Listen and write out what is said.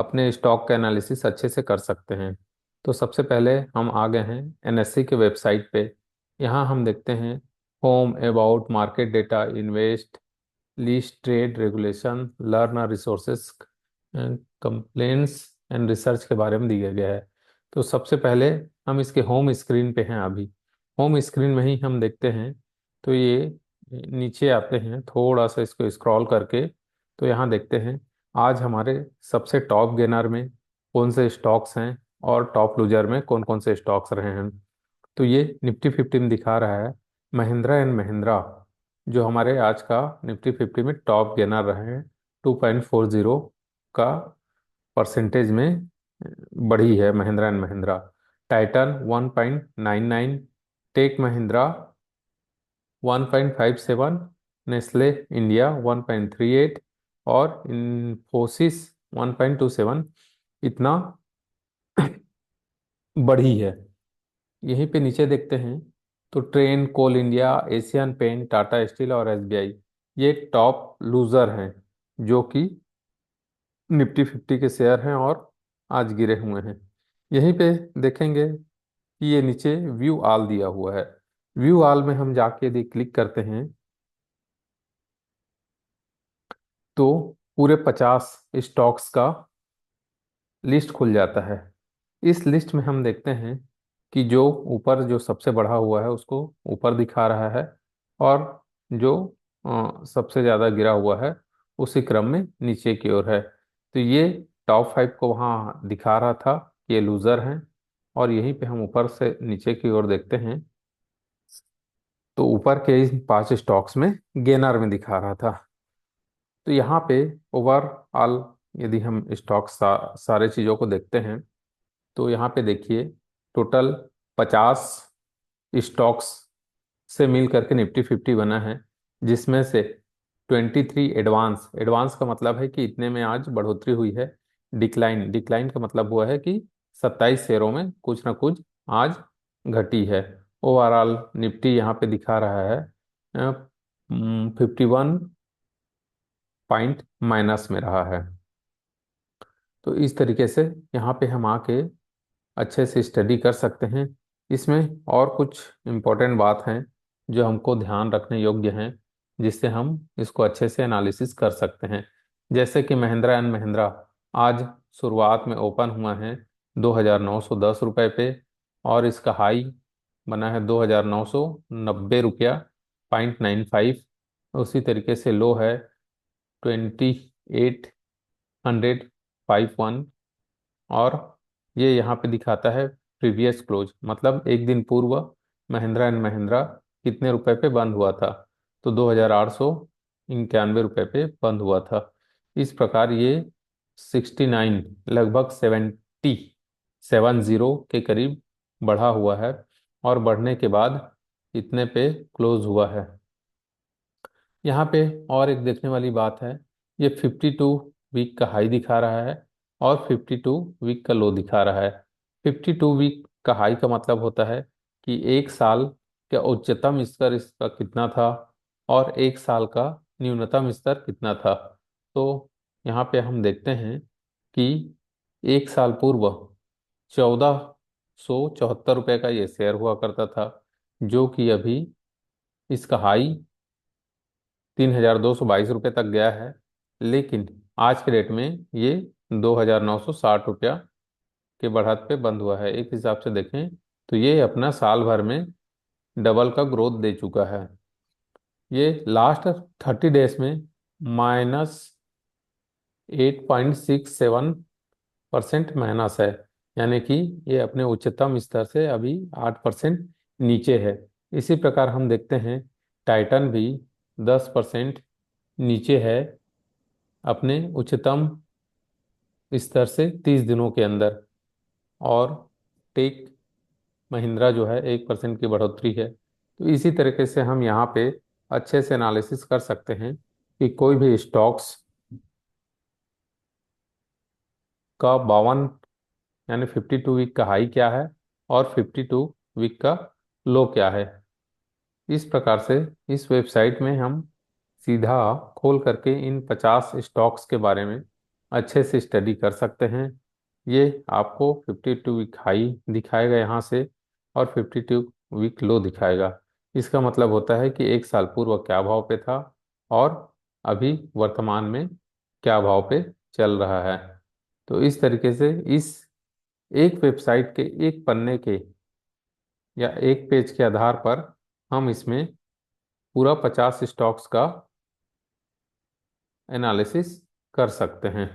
अपने स्टॉक का एनालिसिस अच्छे से कर सकते हैं। तो सबसे पहले हम आ गए हैं एनएससी के वेबसाइट पे। यहाँ हम देखते हैं home about market data invest least trade regulation learn resources complaints and research के बारे में दिया गया है। तो सबसे पहले हम इसके होम स्क्रीन पे हैं अभी। होम स्क्रीन में ही हम देखते हैं। तो ये नीचे आते हैं थोड़ा सा इसको स्क्रॉल करके। तो यहाँ देखते हैं आज हमारे सबसे टॉप गेनर में कौन से स्टॉक्स हैं और टॉप लूजर में कौन कौन से स्टॉक्स रहे हैं। तो ये निफ्टी फिफ्टी में दिखा रहा है महिंद्रा एंड महिंद्रा जो हमारे आज का निफ्टी फिफ्टी में टॉप गेनर रहे हैं। 2.40 का परसेंटेज में बढ़ी है Mahindra and Mahindra. Titan 1.99, Tech Mahindra 1.57, Nestle India 1.38 और इन्फोसिस 1.27 इतना बढ़ी है। यहीं पे नीचे देखते हैं तो Trent Coal India Asian Paint Tata Steel और एसबीआई ये टॉप लूजर हैं जो कि निफ्टी फिफ्टी के शेयर हैं और आज गिरे हुए हैं। यहीं पे देखेंगे कि ये नीचे व्यू ऑल दिया हुआ है। व्यू ऑल में हम जाके यदि क्लिक करते हैं तो पूरे 50 स्टॉक्स का लिस्ट खुल जाता है। इस लिस्ट में हम देखते हैं कि जो ऊपर जो सबसे बढ़ा हुआ है उसको ऊपर दिखा रहा है और जो सबसे ज़्यादा गिरा हुआ है उसी क्रम में नीचे की ओर है। तो ये टॉप 5 को वहाँ दिखा रहा था कि ये लूज़र हैं। और यहीं पे हम ऊपर से नीचे की ओर देखते हैं तो ऊपर के इन 5 स्टॉक्स में गेनर में दिखा रहा था। तो यहाँ पे ओवरऑल यदि हम स्टॉक सारे चीज़ों को देखते हैं तो यहाँ पे देखिए टोटल 50 स्टॉक्स से मिल करके निफ्टी फिफ्टी बना है जिसमें से 23 एडवांस एडवांस का मतलब है कि इतने में आज बढ़ोतरी हुई है। डिक्लाइन डिक्लाइन का मतलब हुआ है कि 27 शेयरों में कुछ ना कुछ आज घटी है। ओवरऑल निफ्टी यहाँ पे दिखा रहा है 51 पॉइंट माइनस में रहा है। तो इस तरीके से यहाँ पे हम आके अच्छे से स्टडी कर सकते हैं। इसमें और कुछ इम्पोर्टेंट बात हैं जो हमको ध्यान रखने योग्य हैं जिससे हम इसको अच्छे से एनालिसिस कर सकते हैं। जैसे कि महिंद्रा एंड महिंद्रा आज शुरुआत में ओपन हुआ है 2,910 रुपये पे और इसका हाई बना है 2,990 रुपया 0.95। उसी तरीके से लो है 2,851 और ये यहाँ पे दिखाता है प्रीवियस क्लोज मतलब एक दिन पूर्व महिंद्रा एंड महिंद्रा कितने रुपए पे बंद हुआ था। तो 2,891 रुपये पे बंद हुआ था। इस प्रकार ये 69 लगभग 70 के करीब बढ़ा हुआ है और बढ़ने के बाद इतने पे क्लोज हुआ है। यहाँ पे और एक देखने वाली बात है ये 52 वीक का हाई दिखा रहा है और 52 वीक का लो दिखा रहा है। 52 वीक का हाई का मतलब होता है कि एक साल का उच्चतम स्तर इसका कितना था और एक साल का न्यूनतम स्तर कितना था। तो यहाँ पे हम देखते हैं कि एक साल पूर्व 1,474 रुपये का ये शेयर हुआ करता था जो कि अभी इसका हाई 3,222 रुपये तक गया है। लेकिन आज के डेट में ये 2,960 रुपया के बढ़त पे बंद हुआ है। एक हिसाब से देखें तो ये अपना साल भर में डबल का ग्रोथ दे चुका है। ये लास्ट 30 डेज में -8.67% माइनस है। यानी कि ये अपने उच्चतम स्तर से अभी 8% नीचे है। इसी प्रकार हम देखते हैं टाइटन भी 10% नीचे है अपने उच्चतम स्तर से 30 दिनों के अंदर। और टेक महिंद्रा जो है 1% की बढ़ोतरी है। तो इसी तरीके से हम यहाँ पे अच्छे से एनालिसिस कर सकते हैं कि कोई भी स्टॉक्स का 52 यानी 52 वीक का हाई क्या है और 52 वीक का लो क्या है। इस प्रकार से इस वेबसाइट में हम सीधा खोल करके इन 50 स्टॉक्स के बारे में अच्छे से स्टडी कर सकते हैं। ये आपको 52 वीक हाई दिखाएगा यहाँ से, और 52 वीक लो दिखाएगा। इसका मतलब होता है कि एक साल पूर्व क्या भाव पे था और अभी वर्तमान में क्या भाव पे चल रहा है। तो इस तरीके से इस एक वेबसाइट के एक पन्ने के या एक पेज के आधार पर हम इसमें पूरा 50 स्टॉक्स का एनालिसिस कर सकते हैं।